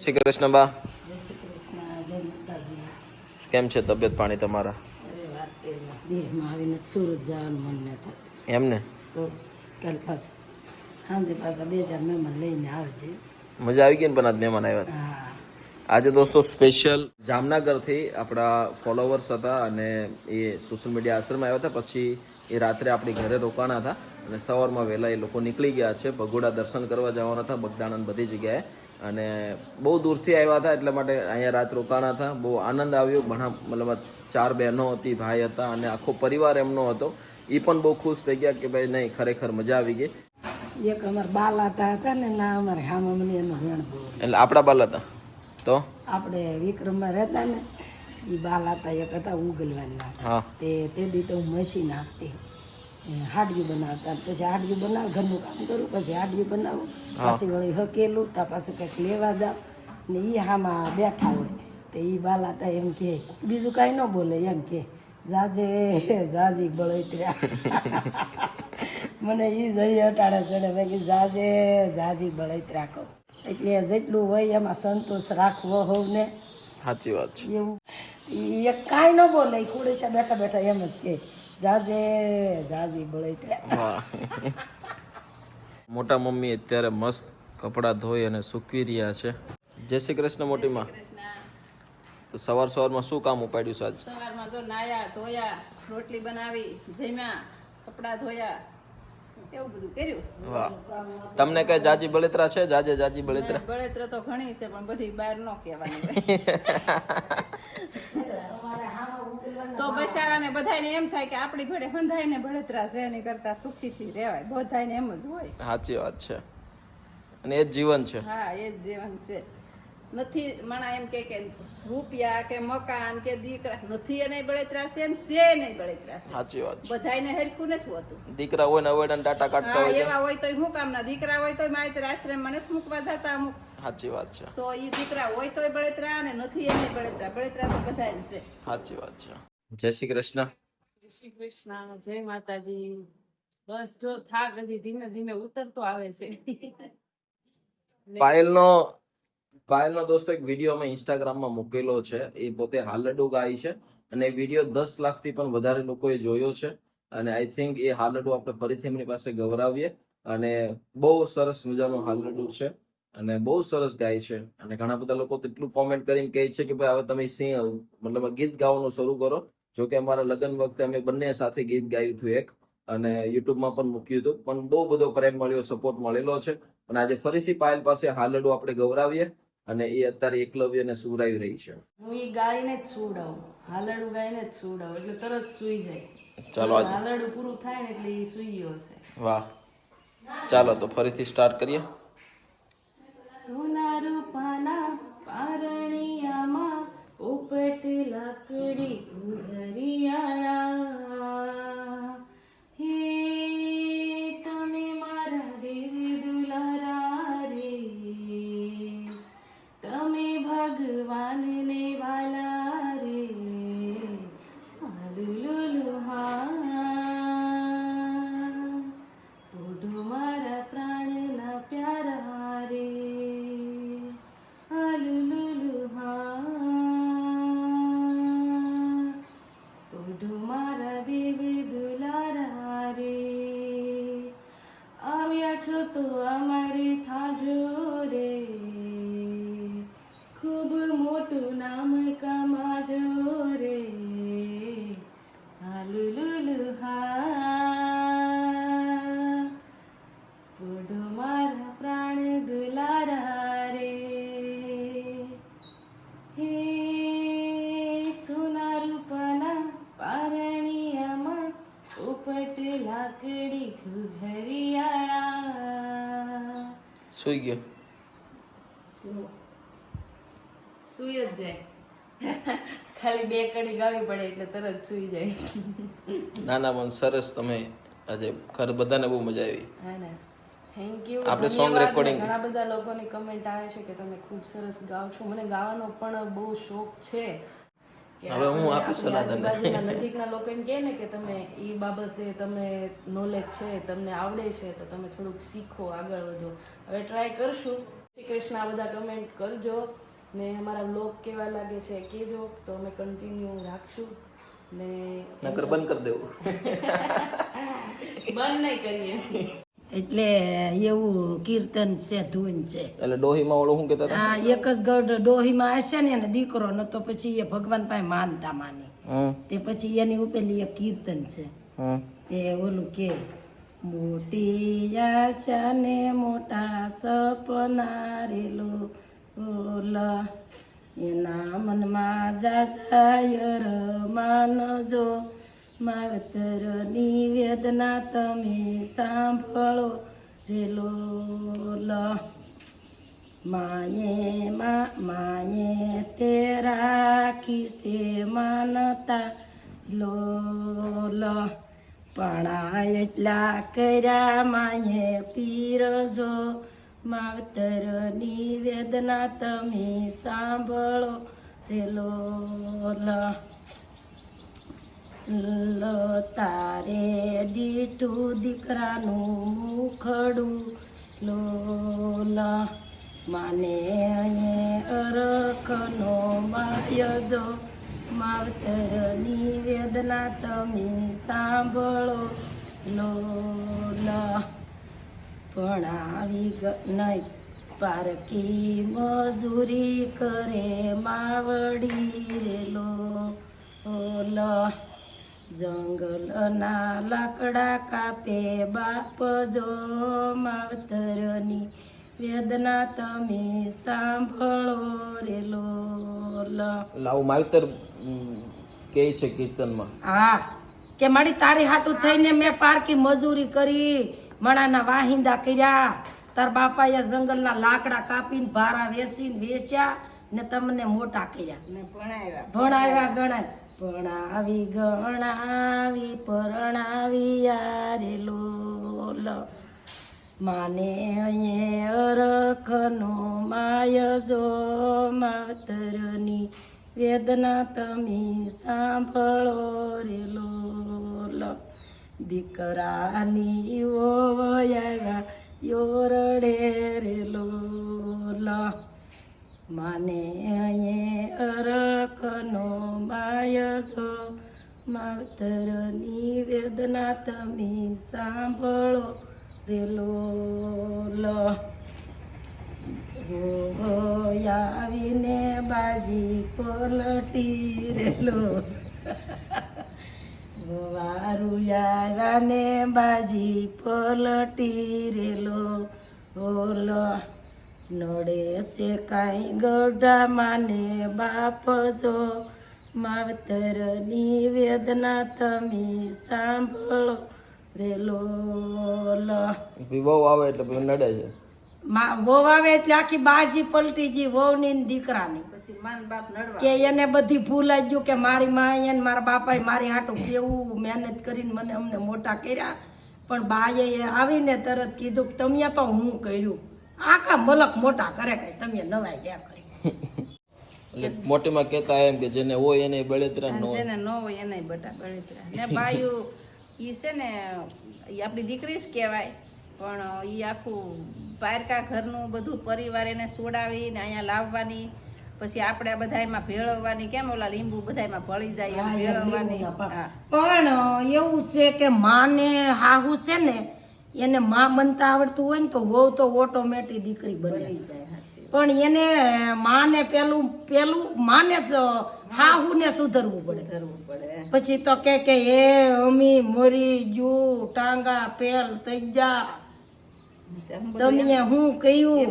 શ્રી કૃષ્ણ બા. જય શ્રી કૃષ્ણ, જય માતાજી. કેમ છે તબિયત પાણી તમારા? અરે વાત તેમાં દેહમાં આવીને સુરત જવાનું મન ન થતું. એમને તો કાલ સાંજે પાછા 2-4 મહેમાન લઈને આવજે. મજા આવી ગઈ ને? પણ આજ મહેમાન આવ્યા હતા. હા, આજે દોસ્તો સ્પેશિયલ જામનગરથી આપણા ફોલોવર્સ હતા અને એ સોશિયલ મીડિયા આશ્રમમાં આવ્યા હતા. પછી એ રાત્રે આપણી ઘરે રોકાણા હતા અને સવારમાં વહેલા એ લોકો નીકળી ગયા છે. ભગોડા દર્શન કરવા જવાના હતા, બગદાણા બધી જગ્યાએ. અને બહુ દૂરથી આવ્યા હતા એટલા માટે અહીંયા રાત રોકાણા હતા. બહુ આનંદ આવ્યો. ઘણા મતલબ 4 બહેનો હતી, ભાઈ હતા અને આખો પરિવાર એમનો હતો. એ પણ બહુ ખુશ થઈ ગયા કે ભાઈ નહીં, ખરેખર મજા આવી ગઈ. એક અમારા બાલાતા હતા ને ના અમારે હામાં મને એનો વેણ બહુ. એટલે આપણા બાલ હતા તો આપણે વિક્રમમાં રહેતા ને એ બાલાતા એક હતા ઉગલવાના. હા, તે દી તો હું મશીન આપતી, હાડ્યું બનાવતા. પછી હાડ્યું બનાવ, ઘરનું કામ કરું, પછી હાડ્યું બનાવું, પછી વળી હકેલું તા પાછું કંઈક લેવા જાવ ને એ હામાં બેઠા હોય તો એ બાલાતા એમ કે બીજું કાંઈ ન બોલે, એમ કે જાજે જાજી બળતર્યા. મને એ જઈ અટાડે ચડે મેં કે જાજે જાજી બળતર્યા કહું. એટલે જેટલું હોય એમાં સંતોષ રાખવો હોવ ને. સાચી વાત છે. એવું એ કાંઈ ન બોલે, ખુડેસા બેઠા બેઠા એમ જ કે જાજે જાજી બળતર્યા. વાહ. મોટા મમ્મી અત્યારે મસ્ત કપડાં ધોઈ અને સૂકવી રહ્યા છે. જય શ્રી કૃષ્ણ મોટી માં. તો સવારમાં શું કામ ઉપાડ્યું છે આજ? સવારમાં તો નાયા ધોયા, રોટલી બનાવી, જમ્યા, કપડા ધોયા, એવું બધું કર્યું. વાહ. તમને કઈ જાજી બળતરા છે? જાજી બળતરા? બળતરા તો ઘણી છે પણ બધી બહાર ન કહેવાની તો બચારાને બધાને એમ થાય કે આપણી ઘરે બંધાય ને બળતરા છે એની કરતા સુખીથી રહેવાય. બધાને એમ જ હોય. સાચી વાત છે. અને એ જ જીવન છે. હા, એ જ જીવન છે. નથી માણા એમ કે રૂપિયા કે મકાન કે દીકરા નથી એને બળતરા છે ને છે નહીં બળતરા છે. સાચી વાત છે. બધાને હરખું નથી હોતું. દીકરા હોય ને અવડા ડાટા કાઢતા હા, હોય. એવા હોય તો હું કામના દીકરા હોય તો માત્ર આશ્રમમાં નથી મૂકવા જતા અમુક. સાચી વાત છે. તો એ દીકરા હોય તોય બળતરા અને નથી એને બળતરા. બળતરા તો બધા છે. સાચી વાત છે. જય શ્રી કૃષ્ણ. જય શ્રી કૃષ્ણ, જય માતાજી. બસ જો થાક હજી ધીમે ધીમે ઉતરતો આવે છે. પાયલનો દોસ્તો એક વિડીયો અમે ઇન્સ્ટાગ્રામમાં મૂકેલો છે. એ પોતે હાલડુ ગાય છે અને એ વિડીયો 10 લાખથી પણ વધારે લોકોએ જોયો છે. અને આઈ થિંક એ હાલડુ આપણે ફરીથી એમની પાસે ગવરાવીએ. અને બહુ સરસ મજાનું હાલડુ છે અને બહુ સરસ ગાય છે. અને ઘણા બધા લોકો તેટલું કોમેન્ટ કરીને કહે છે કે ભાઈ હવે તમે મતલબ ગીત ગાવાનું શરૂ કરો. જો કે અમારા લગ્ન વખતે અમે બંને સાથે ગીત ગાયું હતું એક, અને યુટ્યુબમાં પણ મૂક્યું હતું. પણ બહુ બધો પ્રેમ મળ્યો, સપોર્ટ મળેલો છે. અને આજે ફરીથી પાયલ પાસે હાલડું આપણે ગવરાવીએ અને એ અત્યારે એકલવ્યને સુવરાવી રહી છે. હું એ ગાયને જ સુવડાવું, હાલડું ગાયને જ સુવડાવું એટલે તરત સુઈ જાય. ચાલો આજે હાલડું પૂરું થાય ને એટલે એ સુઈ ગયો છે. વાહ. ચાલો તો ફરીથી સ્ટાર્ટ કરીએ. સોના રૂપાના પારણિયામાં પોપટ લાકડી ઘરિયાળા, હે તમે મારા દેવ દુલારા રે, તમે ભગવાનને વાલા રે, આલુલુલુ હા, ઓઢો મારા પ્રાણના પ્યારા રે, આલુલુલુ હા, ઓઢો મારા દેવ દુલારા રે, આવ્યા છો તો અમારે થાજો રે, ખૂબ મોટું નામ કમાજો રે, હાલુલુલુ હા, ઓઢો મારા પ્રાણ દુલારા રે, હે સોના રૂપાના પારણિયામાં પોપટ લાકડી ઘરિયાળા. સુઈ ગયો. સુઈ જ જાય. ખાલી 2 કડી ગાવી પડે એટલે તરત સુઈ જાય. ના પણ સરસ. તમે આજે ઘર બધાને બહુ મજા આવી. હા ને, થેન્ક યુ. આપણે સોંગ રેકોર્ડિંગ ઘણા બધા લોકોની કમેન્ટ આવે છે કે તમે ખૂબ સરસ ગાઓ છો. મને ગાવાનો પણ બહુ શોખ છે. હવે હું આપીશ સલાહ તને. આજુબાજુના નજીકના લોકો એમ કહે ને કે તમે એ બાબતે તમને નોલેજ છે, તમને આવડે છે, તો તમે થોડુંક શીખો, આગળ વધો. હવે ટ્રાય કરશું. શ્રી કૃષ્ણ આ બધા કમેન્ટ કરજો ને અમારા બ્લોગ કેવા લાગે છે કહેજો તો અમે કન્ટિન્યુ રાખશું ને નકર બંધ કરી દેવું. બંધ નહીં કરીએ. એટલે એવું કીર્તન છે, ધૂન છે. એટલે ડોહીમાં ઓલું શું કહેતા હતા? હા, એક જ ગઢ ડોહીમાં હશે ને એને દીકરો નતો, પછી એ ભગવાન પાસે માનતા માની તે પછી એની ઉપેલી એક કીર્તન છે તે ઓલું કે મોટી આશા ને મોટા સપના રેલો ઓલા એના મનમાં જાજાય માનજો માવતરની વેદના તમે સાંભળો રેલો માયે તે રાખી છે માનતા લોલ પણા એટલા કર્યા માયે પીરજો માવતરની વેદના તમે સાંભળો રેલો તારે દીઠું દીકરાનું મુખડું લોલ માને અરખનો માયજો માવતરની વેદના તમે સાંભળો લોલ પણ આવી નહીં પારકી મજૂરી કરે માવડી રેલો ઓલ જંગલના લાકડા કાપે બાપ જો માવતરની વેદના તમે સાંભળો રેલો લાવ માવતર કે છે કીર્તનમાં. હા કે મારી તારી હાટું થઈને મેં પારકી મજૂરી કરી, મણાના વાહિંદા કર્યા, તાર બાપાએ જંગલના લાકડા કાપીને ભારા વેચીને વેચ્યા ને તમને મોટા કર્યા ને ભણાવ્યા ભણાવ્યા ગણાય ભણાવી ગણાવી પરણાવી યારે લોલ માને અહીંયા અરખનો માયજો માવતરની વેદના તમે સાંભળો રેલો દીકરાની ઓવયા યોરડે રેલો માને અહીંયા અરખનો માયજો માવતરની વેદના તમે સાંભળો રેલો આવીને બાજી પલટી રેલો વારું આવ્યાને બાજી પલટી રેલો ઓલ નડે છે કાંઈ ગઢા માને બાપ જો માવતરની વેદના તમે સાંભળો રેલો બહુ આવે એટલે પછી નડે છે. વહુ આવે એટલે આખી બાજી પલટી ગઈ વહુની ને દીકરાની. પછી માન બાપ નડવા કે એને બધી ભૂલાઈ ગયું કે મારી માં એને મારા બાપાએ મારી હાટું કેવું મહેનત કરીને મને અમને મોટા કર્યા, પણ બાએ આવીને તરત કીધું કે તમે તો હું કર્યું, આખા મલક મોટા કરે કઈ તમે નવાઈ ગયા કરી. એટલે મોટીમાં કહેતા એમ કે જેને હોય એને બળતરા ન હોય. જેને ન હોય એને બટા બળતરા ને બાયું ઈ છે ને ઈ આપણી દીકરી જ કહેવાય, પણ ઈ આખું પારકા ઘરનું બધું પરિવાર એને સોડાવી ને અહીંયા લાવવાની, પછી આપણે આ બધા એમાં ભેળવવાની, કેમ ઓલા લીંબુ બધા એમાં ભળી જાય એમ ભેળવવાની. હા. પણ એવું છે કે માને હાહુ છે ને એને માં બનતા આવડતું હોય ને તો વહુ તો ઓટોમેટિક દીકરી બને ભળી જાય હાસી. પણ એને માને પેલું માને જ હાહુ ને સુધરવું પડે. કરવું પડે પછી તો કે એ અમી મરી જુ ટાંગા પેલ થઈ જા તમે હું કહ્યું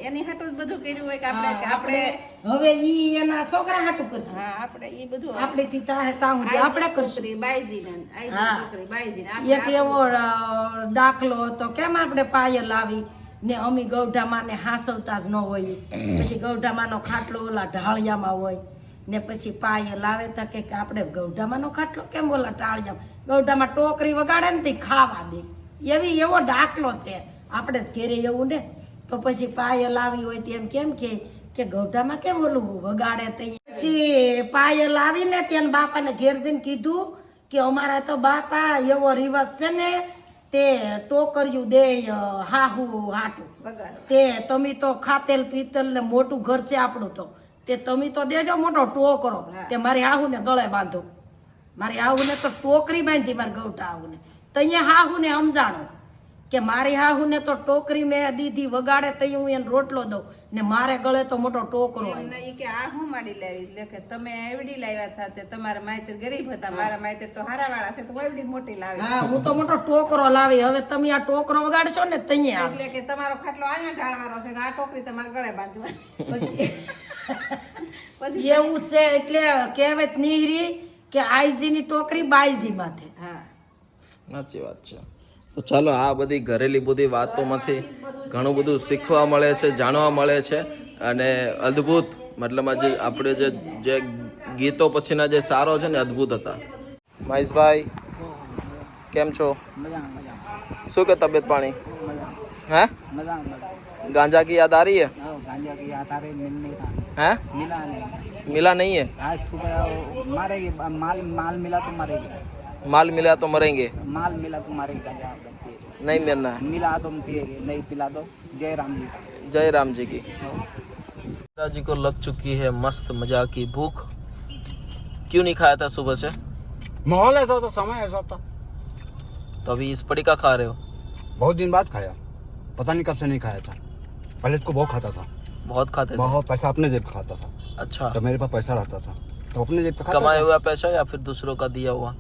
એની હાટું જ બધું કર્યું હોય કે આપણે હવે ઈ એના છોકરા હાટું કરશે. હા આપણે ઈ બધું આપણે થી આપણે કરશું. બાઈજીને હા. છોકરી બાઈજીને એક એવો દાખલો હતો, કેમ આપણે પાયલ આવી ને અમી ગૌઢામાં ને હાસવતા જ ન હોય, પછી ગૌઢામાંનો ખાટલો ઓલા ઢાળિયામાં હોય ને પછી પાયલ આવે તો કે આપણે ગૌઢામાંનો ખાટલો કેમ ઓલા ઢાળિયામાં, ગૌઢામાં ટોકરી વગાડે ને તે ખાવા દે, એવો દાખલો છે આપણે જ ઘેરે એવું ને. તો પછી પાયલ આવી હોય તેમ કેમ કે ગૌઢામાં કેમ ઓલું વગાડે તે. પછી પાયલ આવીને ત્યાં બાપાને ઘેર જઈને કીધું કે અમારા તો બાપા એવો રિવાજ છે ને તે ટોકરિયું દે હાહુ હાટું બગાડો. તે તમે તો ખાતેલ પીતલ ને મોટું ઘર છે આપણું તો તે તમે તો દેજો મોટો ટોકરો તે મારી હાહુને ગળે બાંધો મારી હાહુને તો ટોકરી બાંધી મારી ગૌટા હાહુને તો અહીંયા હાહુને સમજાણું કે મારી હાહુને તો ટોકરી મેં દીધી વગાડે તો હું એને રોટલો દઉં ને મારે ગળે તો મોટો ટોકરો આવ્યો. એમને ઈ કે આ હું માડી લાવી એટલે કે તમે એવડી લાવ્યા હતા તે તમારા માયતર ગરીબ હતા મારા માયતર તો હારાવાળા છે તો એવડી મોટી લાવી હા હું તો મોટો ટોકરો લાવી હવે તમે આ ટોકરો વગાડશો ને તઈએ એટલે આવશે કે તમારો ખાટલો અહીંયા ઢાળવાનો છે ને આ ટોકરી તમારે ગળે બાંધવાની પછી પછી એવું છે એટલે કહેવત નીહરી કે આઈજીની ટોકરી બાઈજી માથે. હા સાચી વાત છે. તો ચાલો આ બધી ઘરેલી બધી વાતોમાંથી ઘણું બધું શીખવા મળે છે, જાણવા મળે છે અને અદ્ભુત મતલબમાં જે આપણે જે ગીતો પછીના જે સારો છે ને અદ્ભુત હતા. મહેશભાઈ કેમ છો? શું કે તબિયત પાણી? હે गांजा की याद आ रही है? गांजा की याद आ रही, मिल नहीं रहा, हैं? मिला नहीं। मिला नहीं है? आज सुबह मारेगी, माल मिला तो मारेगी, माल मिला तो मरेंगे, माल मिला तो मारेगी। गांजा बनती है, नहीं मरना है। मिला तो पिएगी, नहीं पिला तो जय राम जी। जय राम जी की। जी को लग चुकी है मस्त मजा की भूख। क्यों नहीं खाया था सुबह से? माहौल ऐसा था, समय ऐसा था। तो अभी इस पड़ी का खा रहे हो? बहुत दिन बाद खाया, पता नहीं कब से नहीं खाया था। पहले इसको बहुत खाता था, बहुत खाते थे? बहुत पैसा अपने जेब का खाता था। अच्छा, तो मेरे पास पैसा रहता था तो अपने जेब का खाता कमाया था। हुआ पैसा या फिर दूसरों का दिया हुआ?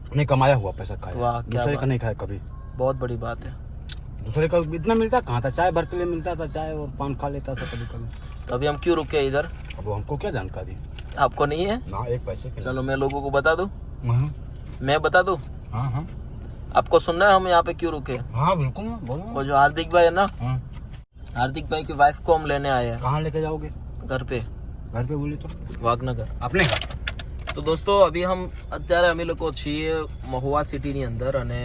नहीं, कमाया हुआ पैसा खाया, वाह, क्या दूसरे बात। का नहीं खाया कभी। बहुत बड़ी बात है। दूसरे का इतना मिलता कहाँ था, चाय भर के लिए मिलता था, चाय और पान खा लेता था कभी कभी। तो अभी हम क्यों रुके इधर? अब हमको क्या जानकारी, आपको नहीं है? ना एक पैसे के। चलो मैं लोगों को बता दूं, हाँ मैं बता दूं हाँ हाँ आपको सुनना है हम यहाँ पे क्यों रुके? हाँ बिल्कुल ना, बोलो वो जो हार्दिक भाई है ना, हाँ। हार्दिक भाई की वाइफ को हम लेने आए हैं कहाँ लेके जाओगे? घर पे, घर पे बोले तो વાઘનગર. अपने તો દોસ્તો અભી હમ અત્યારે અમે લોકો છીએ મહુવા સિટીની અંદર અને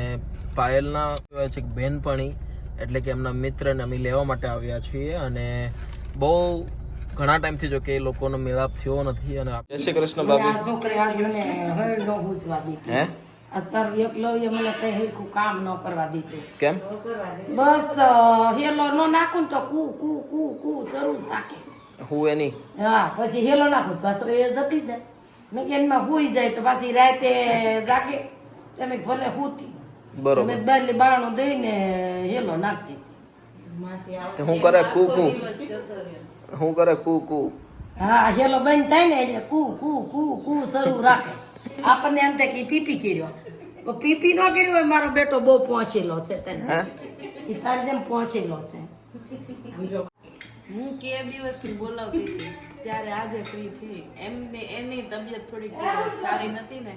પાયલના કહેવાય છે કે બહેનપણી એટલે કે એમના મિત્રને અમે લેવા માટે આવ્યા છીએ અને બહુ ઘણા ટાઈમથી જો કે એ લોકોનો મેળાપ થયો નથી અને જય શ્રી કૃષ્ણ આ ભાભી. છોકરી આજ મને હળ ન પૂછવા દીધી હે? આજ તારું એકલવ્ય મને કઈ હરખું કામ ન કરવા દીધું કેમ? બસ હેલો ન નાખું ને તો કુ કુ કુ કુ જરૂર નાખે હું એની હા પછી હેલો નાખું તો પાછો એ જતી જાય મેં કે એમાં હુઈ જાય તો પાછી રાતે જાગે તમે ભલે હુતી બરોબર. મેં બારલી બારણું દઈને હેલો નાખતી તો હું કરે કુ કુ, હું કરે કુ કુ. હા હેલો બંધ થાય ને એટલે કુ કુ કુ કુ શરૂ રાખે આપણને એમ થાય કે ઈ પીપી કર્યો તો પીપી ન કર્યો હોય મારો બેટો બહુ પહોંચેલો છે તારે એ તારી જેમ પહોંચેલો છે હું કે દિવસથી બોલાવતી હતી ત્યારે આજે ફ્રી થઈ. એમને એની તબિયત થોડીક સારી નથી ને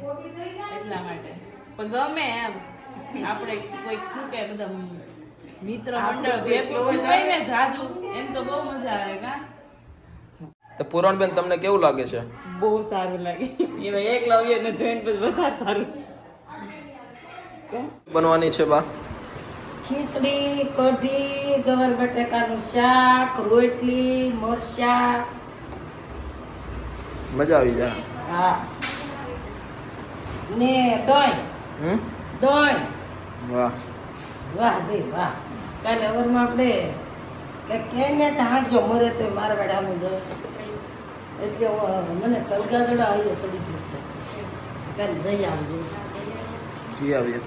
એટલા માટે પણ ગમે એમ આપણે કોઈ શું કે બધા મિત્ર મંડળ ભેગું થયું હોય ને જાજુ એમ તો બહુ મજા આવે કા. તો પુરાણબેન તમને કેવું લાગે છે? બહુ સારું લાગે એમાં એકલવ્ય ને જોઈને પછી વધારે સારું. બનવાની છે બા? ખીચડી કઢી ગવાર બટેકાનું શાક રોટલી મરચા મજા આવી જાય. હા ને દહીં હમ? દહીં વાહ. વાહ ભાઈ વાહ કાલે અવરમાં આપણે કે ને તો હાંડજો મરે તો મારા બેડાનું દહીં એટલે મને તલગાજડા અહીંયા સડી જશે કાલે જઈ આવજો. જી આવીએ.